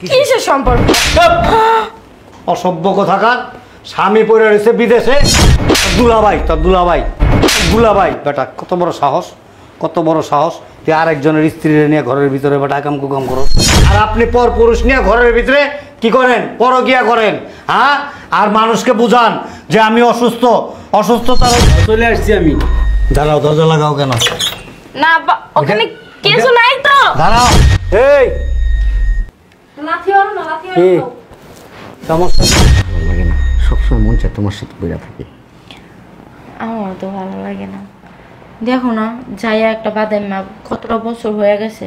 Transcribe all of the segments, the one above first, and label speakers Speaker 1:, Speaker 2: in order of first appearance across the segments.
Speaker 1: কিসের সম্পর্ক?
Speaker 2: অসভ্য কোথাকার, স্বামী পড়ে রয়েছে বিদেশে, দুলাভাই বেটা, কত বড় সাহস, কত বড় সাহস, তুই আরেকজনের স্ত্রী নিয়ে ঘরের ভিতরে বেটা আকাম কুকাম করো। আর আপনি পর পুরুষ নিয়ে ঘরের ভিতরে কি করেন? পরকিয়া করেন। হ্যাঁ, আর মানুষকে বুঝান যে আমি অসুস্থ, অসুস্থতার
Speaker 3: চলে আসছি আমি।
Speaker 2: দাঁড়াও, দরজা লাগাও কেন?
Speaker 1: না ওখানে কিছু নাই তো।
Speaker 2: দাঁড়াও, এই
Speaker 1: লাথি ওর না, লাথি
Speaker 2: কি
Speaker 1: ওর।
Speaker 2: সমস্যা? ভালো লাগে না, সবসময় মন চায় তোমার সাথে বইরা থাকি।
Speaker 1: আমার তো ভালো লাগে না। দেখো না, যাইয়া একটা বাদের মা, কতটা বছর হয়ে গেছে,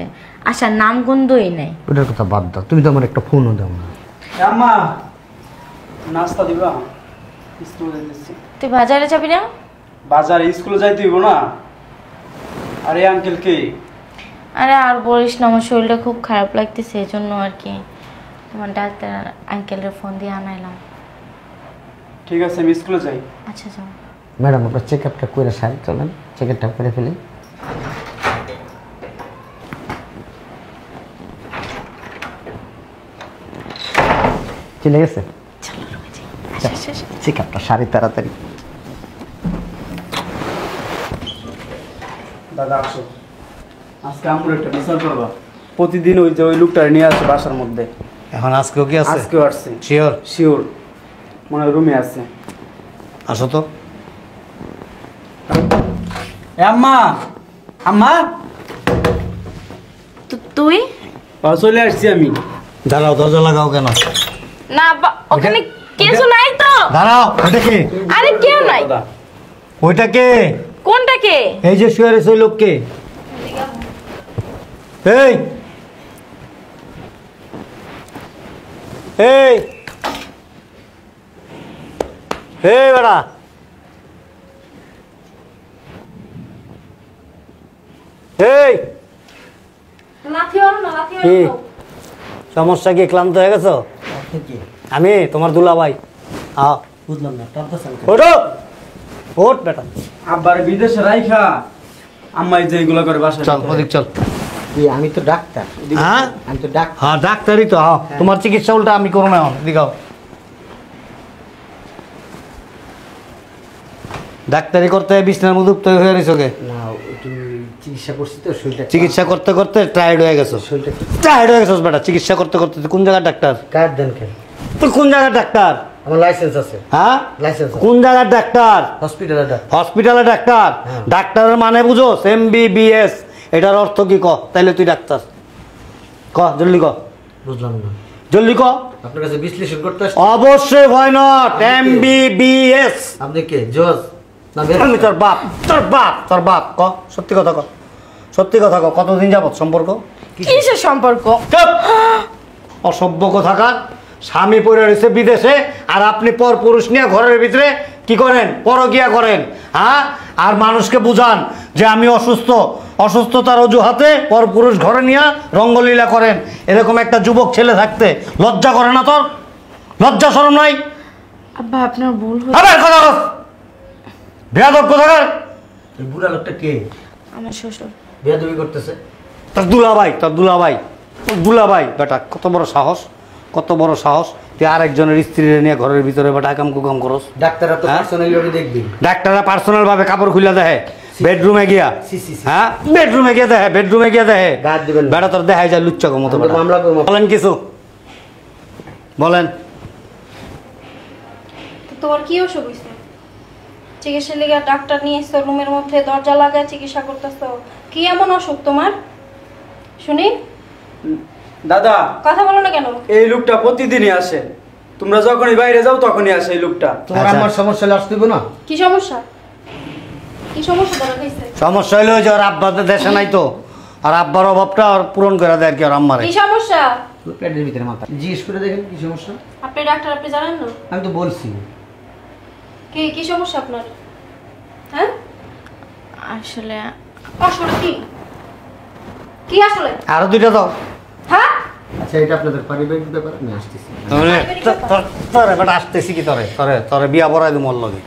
Speaker 1: আসার নাম গন্ধই নাই।
Speaker 2: ওটার কথা বাদ দাও, তুমি তো আমার একটা ফোনও দাও না।
Speaker 3: আম্মা নাস্তা দিবা? স্কুলে যাইতেছি।
Speaker 1: তুই বাজারে যাবি না?
Speaker 3: বাজারে স্কুলে যাইতে হইব না? আরে আঙ্কেল কে?
Speaker 1: আরে আর বলিস না, আমার শরীরটা খুব খারাপ লাগতেছে, এই জন্য আর কি তোমার ডাক্তার আঙ্কেলের ফোন দিয়ে আনাইলাম।
Speaker 3: ঠিক আছে, আমি স্কুলে যাই।
Speaker 1: আচ্ছা যাও।
Speaker 2: ম্যাডাম, আপনার চেক আপটা করে সারি, চলেন চেক আপটা করে ফেলি। চলে গেছে?
Speaker 1: চলো রুমে যাই। আচ্ছা
Speaker 2: চেক আপটা সারি তাড়াতাড়ি।
Speaker 3: দাদা আসো, আজকে আম্মুর একটা বিচার করবা। প্রতিদিন ওই যে ওই লোকটা নিয়ে আসে বাসার মধ্যে।
Speaker 2: এখন আজকেও কি আছে?
Speaker 3: আজকেও আসছে।
Speaker 2: শিওর?
Speaker 3: শিওর, মনে হয় রুমে আছে।
Speaker 2: আসো তো।
Speaker 3: আম্মা, আম্মা
Speaker 1: তুই?
Speaker 3: চলে আসছি আমি।
Speaker 2: দাঁড়াও, দরজা লাগাও কেন?
Speaker 1: না ওখানে কিছু নাই তো।
Speaker 2: দাঁড়াও, ওইটা কে?
Speaker 1: আরে কেউ নাই।
Speaker 2: ওইটা কে?
Speaker 1: কোনটা কে?
Speaker 2: এই যে শুয়ে রয়েছে ওই লোক কে? এই এই এই বেড়া, এই
Speaker 1: লাথি ওর না, লাথি
Speaker 2: কি সমস্যা? কি ক্লান্ত হয়ে গেছো? আমি তোমার দুলাভাই।
Speaker 3: বুঝলাম না,
Speaker 2: ওঠো, ওঠ বেটা।
Speaker 3: আব্বার বিদেশে রাইখা আম্মাই যে এগুলো করে বাসায়।
Speaker 2: চল ওদিক চল।
Speaker 4: আমি তো ডাক্তার।
Speaker 2: হ্যাঁ
Speaker 4: আমি তো ডাক্তার।
Speaker 2: হ্যাঁ, ডাক্তারই তো। হ্যাঁ, তোমার চিকিৎসা উল্টা আমি করবো না। এখন দিঘাও ডাক্তারি করতে বিছনার মধ্যে উঠতে হয়ে রয়েছে।
Speaker 4: না, তুমি চিকিৎসা করছি তো শরীরটা।
Speaker 2: চিকিৎসা করতে করতে টায়ার্ড হয়ে গেছো।
Speaker 4: শরীরটা
Speaker 2: টায়ার্ড হয়ে গেছো বেটা, চিকিৎসা করতে করতে। তুই কোন জায়গার ডাক্তার?
Speaker 4: কার্ড দেন কেন?
Speaker 2: তুই কোন জায়গার ডাক্তার?
Speaker 4: আমার লাইসেন্স আছে।
Speaker 2: হ্যাঁ,
Speaker 4: লাইসেন্স
Speaker 2: কোন জায়গার ডাক্তার?
Speaker 4: হসপিটালে ডাক্তার।
Speaker 2: হসপিটালে ডাক্তার? ডাক্তারের মানে বুঝো? MBBS। এটার অর্থ কি ক? তাইলে তুই ডাক্তার ক, জলদি ক।
Speaker 4: বুঝলাম না,
Speaker 2: জলদি ক।
Speaker 4: আপনার কাছে বিশ্লেষণ করতে আসছি।
Speaker 2: অবশ্যই, ভয় নট। MBBS।
Speaker 4: আপনি কে জজ না?
Speaker 2: আমি তোর বাপ, তোর বাপ, তোর বাপ। ক, সত্যি কথা ক, সত্যি কথা ক। কতদিন যাবত সম্পর্ক?
Speaker 1: কিসের সম্পর্ক?
Speaker 2: অসভ্য কোথাকার, স্বামী পড়ে রয়েছে বিদেশে, আর আপনি পর পুরুষ নিয়ে ঘরের ভিতরে কি করেন? পরকিয়া করেন। হ্যাঁ, আর মানুষকে বুঝান যে আমি অসুস্থ, অসুস্থতার অজুহাতে পর পুরুষ ঘরে নিয়ে রঙ্গলীলা করেন। এরকম একটা যুবক ছেলে থাকতে লজ্জা করে না তোর? লজ্জা শরম নাই?
Speaker 1: আব্বা আপনার ভুল হচ্ছে।
Speaker 2: আবার কথা বল, বেয়াদব কোথাকার।
Speaker 4: এই বুড়া লোকটা কে?
Speaker 1: আমার শ্বশুর।
Speaker 4: বেয়াদবি করতেছে।
Speaker 2: তোর দুলাভাই, তোর দুলাভাই, তোর দুলাভাই বেটা, কত বড় সাহস, কত বড় সাহস, তুই আরেকজনের স্ত্রী নিয়ে ঘরের ভিতরে বেটা আকাম কুকাম করস।
Speaker 4: ডাক্তাররা তো
Speaker 2: হ্যাঁ?
Speaker 4: পার্সোনালি ওকে দেখবি।
Speaker 2: ডাক্তাররা পার্সোনাল ভাবে কাপড় খুলে দেখে বেডরুমে গিয়া।
Speaker 4: সি, সি, সি।
Speaker 2: হ্যাঁ, বেডরুমে গিয়ে দেখে, বেডরুমে গিয়ে দেখে।
Speaker 4: গায়ে দিবেন না।
Speaker 2: বেটা তোর দেখাই যায় লুচ্চা মতো।
Speaker 4: আমি তো মামলা করবো।
Speaker 2: বলেন কিছু, বলেন।
Speaker 5: তোমার কি অসুখ হয়েছে? চিকিৎসা লেগে ডাক্তার নিয়ে এসছো, রুমের মধ্যে দরজা লাগায় চিকিৎসা করতেছো। কি এমন অসুখ তোমার শুনি?
Speaker 3: দাদা,
Speaker 5: কথা বলো না কেন?
Speaker 3: এই লোকটা প্রতিদিনই আসে। তোমরা যখনই বাইরে যাও তখনই আসে এই লোকটা।
Speaker 4: তোমার
Speaker 2: আচ্ছা।
Speaker 4: আমার সমস্যা হলে আসতে হবে না?
Speaker 5: কি সমস্যা? কি সমস্যা ধরা হয়েছে?
Speaker 2: সমস্যা হইলো যে ওর আব্বা তো দেশে নাই তো, আর আব্বার অভাবটা ওর পূরণ করে দেয় আর কি ওর আম্মারে।
Speaker 5: কি সমস্যা?
Speaker 4: পেটের ভিতরে মাথা জিজ্ঞেস করে দেখেন কি সমস্যা।
Speaker 5: আপনি ডাক্তার, আপনি জানেন না?
Speaker 4: আমি তো বলছি।
Speaker 5: কি কি সমস্যা আপনার? হ্যাঁ,
Speaker 1: আসলে
Speaker 5: আসলে কি কি আসলে?
Speaker 2: আরো দুইটা দাও।
Speaker 5: হ্যাঁ,
Speaker 4: আচ্ছা, এটা আপনাদের পারিবারিক ব্যাপার, আমি আসতেছি।
Speaker 2: তোরে বেটা আসতেছি কি তোরে, তোরে তোরে বিয়া পড়াই দিই মোর লগে।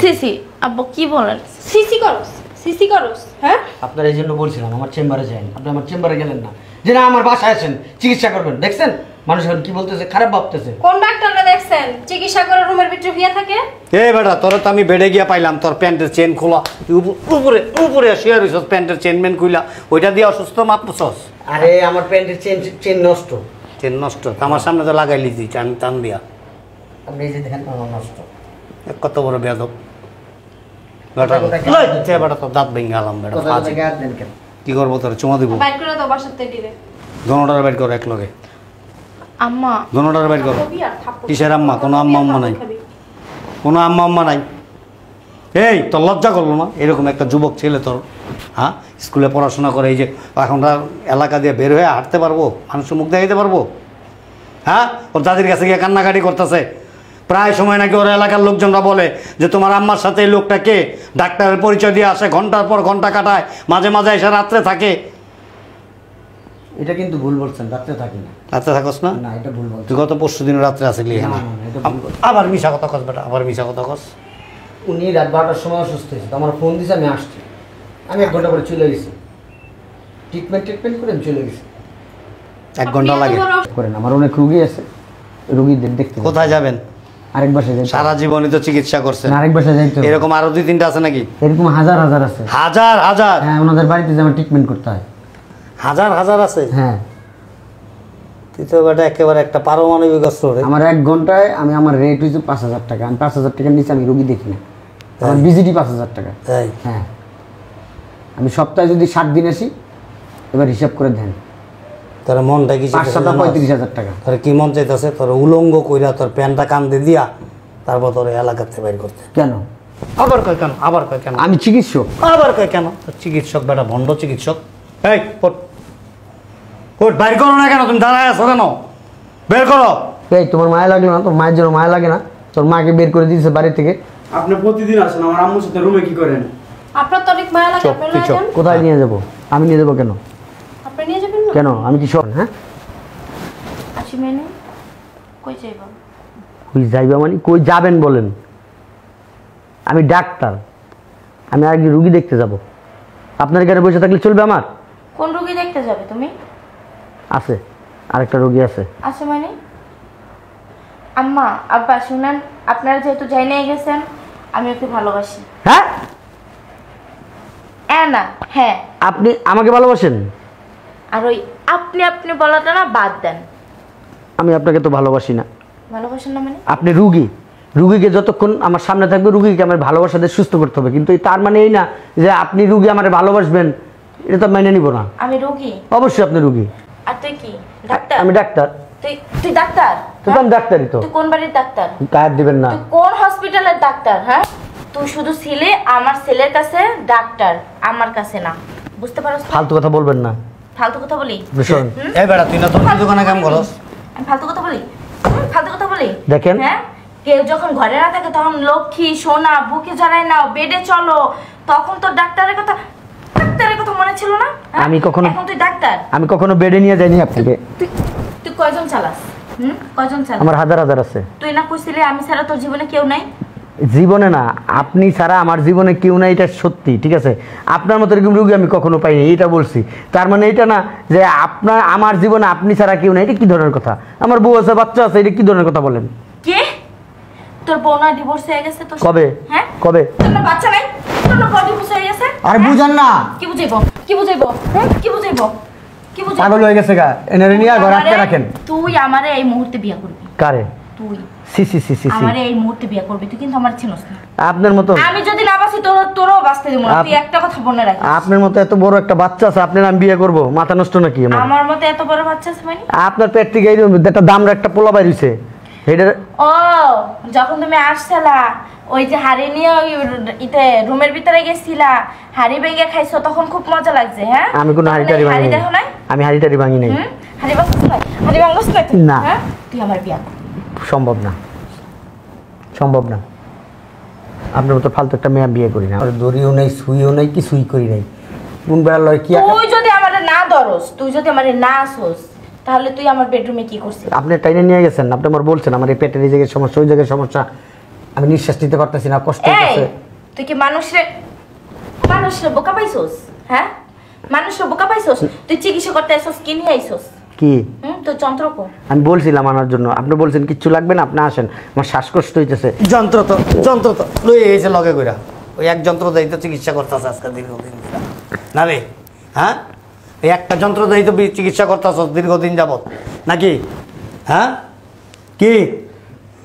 Speaker 1: সিসি আব্বু কি বলেন?
Speaker 5: সিসি করস, সিসি করস? হ্যাঁ,
Speaker 4: আপনার এই জন্য বলছিলাম আমার চেম্বারে যান। আপনি আমার চেম্বারে গেলেন না, যে না আমার বাসায় আছেন চিকিৎসা করবেন। দেখছেন মানুষ এখন কি বলতেছে, খারাপ ভাবতেছে।
Speaker 5: কোন ডাক্তারটা দেখছেন চিকিৎসা করে রুমের ভিতরে শুয়ে থাকে?
Speaker 2: এই বেটা তোর তো আমি বেডে গিয়া পাইলাম তোর প্যান্টের চেন খোলা, তুই উপরে উপরে শুয়ে রইছস, প্যান্টের চেন মেন খুইলা ওইটা দিয়ে অসুস্থ মাপছস।
Speaker 4: আরে আমার প্যান্টের চেন নষ্ট।
Speaker 2: চেন নষ্ট? আমার সামনে তো লাগাই লিছি টান দিয়া।
Speaker 4: আপনি এই যে দেখেন আমার নষ্ট।
Speaker 2: কত বড় বেয়াদব বেটা। বেটা তোর দাঁত ভেঙে গেলাম বেটা।
Speaker 4: কথা কথা গায়ে হাত দেন কেন?
Speaker 2: কি করবো তোর চুমা দিব?
Speaker 5: বাইর করে দাও বাসাতে দিলে।
Speaker 2: দোনোটার বাইর করো এক লগে,
Speaker 1: আম্মা
Speaker 2: দোনোটার বাইর করো।
Speaker 5: কবি আর থাপ্পড়।
Speaker 2: কিসের আম্মা? কোনো আম্মা আম্মা নাই,
Speaker 5: খাবি।
Speaker 2: কোনো আম্মা আম্মা নাই। এই তোর লজ্জা করলো না এরকম একটা যুবক ছেলে তোর? হ্যাঁ, স্কুলে পড়াশোনা করে এই যে এখন এলাকা দিয়ে বের হয়ে হাঁটতে পারবো, মানুষের মুখ দেখাইতে পারবো? হ্যাঁ, ওর দাদির কাছে গিয়ে কান্নাকাটি করতেছে। প্রায় সময় নাকি ওর এলাকার লোকজনরা বলে যে তোমার আম্মার সাথে এই লোকটা কে, ডাক্তারের পরিচয় দিয়ে আসে, ঘন্টার পর ঘন্টা কাটায়, মাঝে মাঝে এসে রাত্রে থাকে।
Speaker 4: এটা কিন্তু ভুল বলছেন, রাত্রে থাকি না।
Speaker 2: রাত্রে থাকস না?
Speaker 4: না, এটা ভুল বলছেন।
Speaker 2: তুই গত পরশু দিন রাত্রে আসলি এখানে।
Speaker 4: না, না, এটা ভুল বলছেন।
Speaker 2: আবার মিশা কথা কস বেটা, আবার মিশা কথা কস।
Speaker 4: উনি রাত 12টার সময় অসুস্থ হয়েছে, তো আমার ফোন দিয়েছে, আমি আসছি। আমি 1 ঘন্টা পরে চলে গেছি, ট্রিটমেন্ট করে আমি চলে গেছি।
Speaker 2: 1 ঘন্টা লাগে
Speaker 4: করেন, আমার অনেক রুগী আছে, রুগীদের দেখতে।
Speaker 2: কোথায় যাবেন?
Speaker 4: আরেক বাসায় যাই।
Speaker 2: সারা জীবনই তো চিকিৎসা করছেন।
Speaker 4: আরেক বাসায় যাইতে হবে।
Speaker 2: এরকম আরো 2-3টা আছে নাকি?
Speaker 4: এরকম হাজার হাজার আছে।
Speaker 2: হাজার হাজার?
Speaker 4: হ্যাঁ, ওনাদের বাড়িতে যে আমার ট্রিটমেন্ট করতে হয়।
Speaker 2: হাজার হাজার আছে?
Speaker 4: হ্যাঁ,
Speaker 2: তুই তো বেটা একেবারে একটা পারমাণবিক অস্ত্র রে।
Speaker 4: আমার 1 ঘন্টায় আমার রেট হয়েছে 5,000 টাকা। আমি 5,000 টাকার নিচে আমি রুগী দেখি না। আমার ভিজিটই 5,000 টাকা।
Speaker 2: তাই?
Speaker 4: হ্যাঁ, আমি সপ্তাহে যদি 7 দিন আসি, এবার হিসাব করে দেন,
Speaker 2: তোর মনটা কি
Speaker 4: 5,35,000 টাকা।
Speaker 2: তোর কি মন চাইতেছে তোর উলঙ্গ কইরা তোর প্যান্টটা কান্দে দিয়া তারপর তোর এলাকাতে বাইর করতে?
Speaker 4: কেন?
Speaker 2: আবার কয় কেন? আবার কয় কেন?
Speaker 4: আমি চিকিৎসক।
Speaker 2: আবার কয় কেন? তোর চিকিৎসক বেটা ভণ্ড চিকিৎসক। এই ওঠ, ওঠ, বাইর করো না কেন? তুমি দাঁড়ায় আছো কেন? বের করো।
Speaker 4: এই তোমার মায়া লাগলো না? তোর মায়ের জন্য মায়া লাগে না? তোর মাকে বের করে দিয়েছে বাড়ি থেকে।
Speaker 3: আপনি প্রতিদিন আসেন আমার আম্মুর সাথে রুমে কি করেন?
Speaker 5: আপনার তো অনেক মায়া লাগে, আপনি নিয়ে যান।
Speaker 4: কোথায় নিয়ে যাব? আমি নিয়ে যাবো কেন?
Speaker 5: আপনি নিয়ে যাবেন না?
Speaker 4: কেন? আমি কি সব? হ্যাঁ,
Speaker 1: আসি মেনে কই যাইবা?
Speaker 4: কই যাইবা মানে? কই যাবেন বলেন? আমি ডাক্তার, আমি আগে রুগী দেখতে যাব। আপনার এখানে বসে থাকলে চলবে আমার?
Speaker 1: কোন রোগী দেখতে যাবে তুমি?
Speaker 4: আছে, আরেকটা রুগী আছে।
Speaker 1: আছে মানে? আম্মা আব্বা শুনেন, আপনারা যেহেতু যাই নিয়ে গেছেন আমি ওকে ভালোবাসি।
Speaker 4: হ্যাঁ,
Speaker 1: না হ্যাঁ।
Speaker 4: আপনি আমাকে ভালোবাসেন?
Speaker 1: আর ওই আপনি আপনি বলাটা না বাদ দেন।
Speaker 4: আমি আপনাকে তো ভালোবাসি না।
Speaker 1: ভালোবাসেন না মানে?
Speaker 4: আপনি রুগী, রুগীকে যতক্ষণ আমার সামনে থাকবে রুগীকে আমার ভালোবাসা দিয়ে সুস্থ করতে হবে, কিন্তু তার মানে এই না যে আপনি রুগী আমার ভালোবাসবেন, এটা তো মেনে নিব না।
Speaker 1: আমি রোগী?
Speaker 4: অবশ্যই আপনি রুগী।
Speaker 1: আর তুই কি ডাক্তার?
Speaker 4: আমি ডাক্তার।
Speaker 1: তুই তুই ডাক্তার?
Speaker 4: তো আমি ডাক্তারই তো।
Speaker 1: তুই কোন বাড়ির ডাক্তার?
Speaker 4: কার্ড দিবেন না।
Speaker 1: তুই কোন হসপিটালের ডাক্তার? হ্যাঁ, তুই শুধু ছিলে আমার ছেলের কাছে ডাক্তার, আমার কাছে না। বুঝতে পারছ?
Speaker 4: ফালতু কথা বলবেন না।
Speaker 1: ফালতু কথা বলি?
Speaker 4: ভীষণ।
Speaker 2: এই বেটা তুই না তোর দোকানে কাম করস?
Speaker 1: আমি ফালতু কথা বলি? ফালতু কথা বলি?
Speaker 4: দেখেন।
Speaker 1: হ্যাঁ, কেউ যখন ঘরে না থাকে তখন লক্ষ্মী সোনা বুকে জড়ায় নাও, বেডে চলো, তখন তো ডাক্তারের কথা মনে ছিল না? হ্যাঁ?
Speaker 4: আমি কখনো-
Speaker 1: এখন তুই ডাক্তার?
Speaker 4: আমি কখনো বেডে নিয়ে যাইনি আপনাকে।
Speaker 1: তুই তুই কয়জন চালাস? কয়জন চালাস?
Speaker 4: আমার হাজার হাজার আছে।
Speaker 1: তুই না কইছিলি আমি ছাড়া তোর জীবনে কেউ নাই?
Speaker 4: জীবনে না, আপনি ছাড়া আমার জীবনে কেউ নাই, এটা সত্যি, ঠিক আছে? আপনার মতো এরকম রুগী আমি কখনো পাইনি, এটা বলছি। তার মানে এটা না যে আমার জীবনে আপনি ছাড়া কেউ নাই। এটা কি ধরনের কথা? আমার বউ আছে, বাচ্চা আছে, এটা কি ধরনের কথা বলেন?
Speaker 1: কে? তোর বোন আর ডিভোর্স হয়ে গেছে তোর?
Speaker 4: কবে?
Speaker 1: হ্যাঁ,
Speaker 4: কবে?
Speaker 1: তোর না বাচ্চা নাই? তোর না বডি ডিভোর্স হয়ে গেছে?
Speaker 4: আর বুঝান না,
Speaker 1: কি বুঝাইবো? কি বুঝাইবো? হ্যাঁ, কি বুঝাইবো? কি বুঝাইবো?
Speaker 4: পাগল হয়ে গেছে গা। এনারে নিয়ে ঘরে আটকে রাখেন।
Speaker 1: তুই আমারে এই মুহূর্তে বিয়ে করবি?
Speaker 4: কারে?
Speaker 1: তুই
Speaker 4: সি সি সি সি সি।
Speaker 1: আমারে এই মুহূর্তে বিয়ে করবি? তুই কিন্তু আমার চিনস না।
Speaker 4: আপনার মতো,
Speaker 1: আমি যদি না বাঁচি তোরও বাঁচতে দেবো না। তুই একটা কথা মনে রাখিস।
Speaker 4: আপনার মতো এত বড় একটা বাচ্চা আছে, আপনার আমি বিয়ে করব? মাথা নষ্ট নাকি আমার?
Speaker 1: আমার মতে এত বড় বাচ্চা আছে মানে?
Speaker 4: আপনার পেট থেকে এই একটা দামরা একটা পোলা বাইরিছে, এটা
Speaker 1: ও যখন তুমি আসছিলা ওই যে হাড়ি নিয়ে ওই ইতে রুমের ভিতরে গেছিলা, হাড়ি ভেঙে খাইছো, তখন খুব মজা লাগছে। হ্যাঁ,
Speaker 4: আমি কোনো হাড়ি ভাঙি
Speaker 1: দেখো
Speaker 4: নাই।
Speaker 1: নাই?
Speaker 4: আমি হাড়ি ভাঙি নাই।
Speaker 1: হাড়ি ভাঙছিস না? হাড়ি ভাঙছিস না তুই?
Speaker 4: না।
Speaker 1: হ্যাঁ, তুই আমার বিয়ে কর।
Speaker 4: সম্ভব না, সম্ভব না। আপনার মতো ফালতু একটা মেয়ে বিয়ে করি না। দড়িও নাই, সুইও নাই, কিছুই করি নাই। কোন বেলা লয় কি?
Speaker 1: তুই যদি আমারে না ধরস, তুই যদি আমারে না আসস, তাহলে তুই আমার বেডরুমে কি করছিস?
Speaker 4: আপনি টাইনে নিয়ে গেছেন, আপনি আমার বলছেন আমার এই পেটের এই জায়গায় সমস্যা, ওই জায়গায় সমস্যা, আমি নিঃশ্বাস নিতে পারতেছি না, কষ্ট
Speaker 1: এই
Speaker 4: হচ্ছে।
Speaker 1: তুই কি মানুষরে বোকা পাইছস? হ্যাঁ, মানুষরে বোকা পাইছস? তুই চিকিৎসা করতে আইছস কি নিয়ে আইছস?
Speaker 4: কি
Speaker 1: তো যন্ত্র কো
Speaker 4: আমি বলছিলাম আনার জন্য, আপনি বলছেন কিচ্ছু লাগবে না, আপনি আসেন, আমার শ্বাসকষ্ট হইতেছে।
Speaker 2: যন্ত্র তো লই এসে লগে কইরা ওই এক যন্ত্র দেই তো চিকিৎসা করতেছে আজকে দীর্ঘদিন ধরে। না রে, হ্যাঁ এই একটা যন্ত্র দেই তো চিকিৎসা করতেছ দীর্ঘদিন যাবত নাকি? হ্যাঁ কি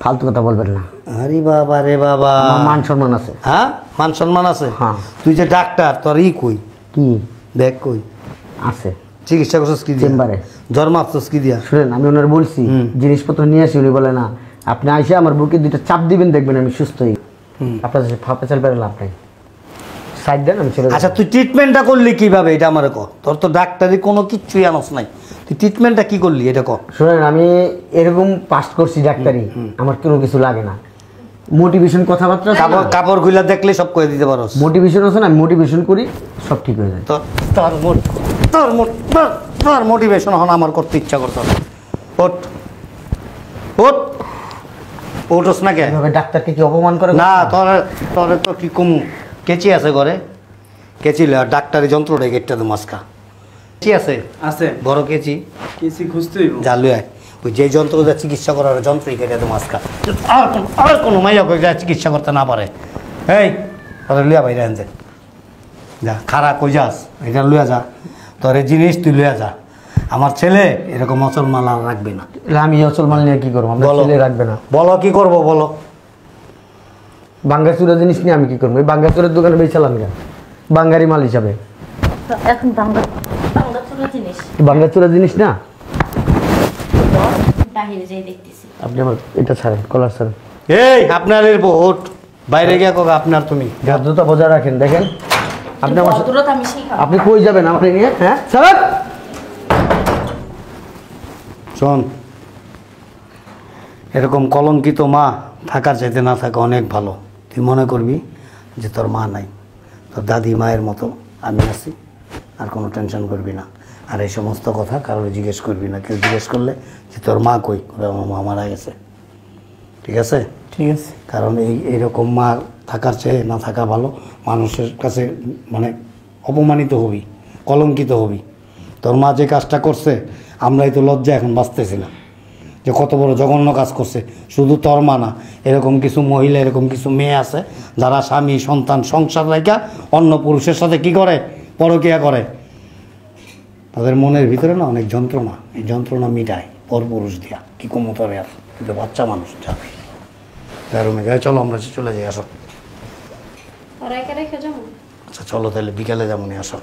Speaker 4: ফালতু কথা বলবেন না,
Speaker 2: আরে বাবা রে বাবা,
Speaker 4: আমার মান সম্মান আছে।
Speaker 2: হ্যাঁ মান সম্মান আছে?
Speaker 4: হ্যাঁ।
Speaker 2: তুই যে ডাক্তার তোর কই
Speaker 4: কি
Speaker 2: দেখ কই
Speaker 4: আছে?
Speaker 2: চিকিৎসা করছিস কি দিয়া?
Speaker 4: চেম্বারে।
Speaker 2: জ্বর মারছিস কি দিয়া?
Speaker 4: শুনেন, আমি ওনার বলছি জিনিসপত্র নিয়ে আসি, উনি বলে না আপনি আইসে আমার বুকে দুইটা চাপ দিবেন, দেখবেন আমি সুস্থ হই। আপনার ফাপেচাল বেড়ে লাভ নাই, সাইড দেন আমি চলে যাবো।
Speaker 2: আচ্ছা তুই ট্রিটমেন্টটা করলি কিভাবে এটা আমারে ক? তোর তো ডাক্তারি কোনো কিচ্ছুই আনস নাই, তুই ট্রিটমেন্টটা কি করলি এটা ক?
Speaker 4: শুনেন, আমি এরকম পাস করছি ডাক্তারি, আমার কোনো কিছু লাগে না। মোটিভেশন কথাবার্তা,
Speaker 2: কাপড় খুলে দেখলে সব করে দিতে পারোস।
Speaker 4: মোটিভেশন আছে না, আমি মোটিভেশন করি, সব ঠিক হয়ে যায়।
Speaker 2: তোর মোটিভেশন হন আমার করতে ইচ্ছা করতো। ওঠ ওঠ ওঠস না কে?
Speaker 4: এভাবে ডাক্তারকে কি অপমান করে?
Speaker 2: না তোর তো কি কম কেচি আছে ঘরে, কেচি লে আর ডাক্তারি যন্ত্রটা গেটটা তো মাস্কা কেচি আছে
Speaker 3: আছে
Speaker 2: বড় কেচি
Speaker 3: কেসি খুঁজতেই
Speaker 2: জালু আয় ওই যে যন্ত্র যা চিকিৎসা করার যন্ত্রই কেটে তো মাস্কা আর কোনো মাইয়া যা চিকিৎসা করতে না পারে। এই তোর লুয়া বাইরে আনতে যা, খারাপ কই যাস এটা লুয়া যা, তোর এই জিনিস তুই লুয়া যা। আমার ছেলে এরকম অচল মাল আর রাখবে না।
Speaker 4: আমি অচল মাল নিয়ে কি করবো? আমরা
Speaker 2: বলো।
Speaker 4: ছেলে রাখবে না।
Speaker 2: বলো কি করবো বলো?
Speaker 4: বাঙ্গাচুরা জিনিস নিয়ে আমি কি করবো? এই বাঙ্গাচুরের দোকানে বেচালাম কেন বাঙ্গারি মাল হিসাবে?
Speaker 1: এখন বাংলা চুলা জিনিস
Speaker 4: বাঙ্গাচুরা জিনিস না।
Speaker 1: বাহিরে যাই দেখতেছি।
Speaker 4: আপনি আমার এটা ছাড়েন, কলার ছাড়েন।
Speaker 2: এই আপনার এর ভোট বাইরে গিয়া কোক আপনার তুমি
Speaker 4: ভদ্রতা বজায় রাখেন। দেখেন আপনি আমার সাথে-
Speaker 1: ভদ্রতা আমি শিখাবো।
Speaker 4: আপনি কই যাবেন আপনি নিয়ে? হ্যাঁ স্যার,
Speaker 2: শোন, এরকম কলঙ্কিত মা থাকার চাইতে না থাকা অনেক ভালো। তুই মনে করবি যে তোর মা নাই, তোর দাদি মায়ের মতো আমি আছি, আর কোনো টেনশন করবি না। আর এই সমস্ত কথা কারোর জিজ্ঞেস করবি না। কেউ জিজ্ঞেস করলে যে তোর মা কই, আমার মা মারা গেছে, ঠিক আছে?
Speaker 3: ঠিক আছে।
Speaker 2: কারণ এইরকম মা থাকার চেয়ে না থাকা ভালো। মানুষের কাছে মানে অপমানিত হবি, কলঙ্কিত হবি। তোর মা যে কাজটা করছে আমরাই তো লজ্জা এখন বাঁচতেছিলাম যে কত বড় জঘন্য কাজ করছে। শুধু তোর মা না, এরকম কিছু মহিলা, এরকম কিছু মেয়ে আছে যারা স্বামী সন্তান সংসার রাখা অন্য পুরুষের সাথে কি করে, পরকীয়া করে। তাদের মনের ভিতরে না অনেক যন্ত্রণা, এই যন্ত্রণা মিটায় পর পুরুষ দিয়া। কি কমতরে আর কিন্তু বাচ্চা মানুষ যাবে রুমে যায়। চলো আমরা চলে যাই, আসো।
Speaker 5: আর একা রেখে যাবো।
Speaker 2: আচ্ছা চলো তাহলে বিকালে যেমনই আসো।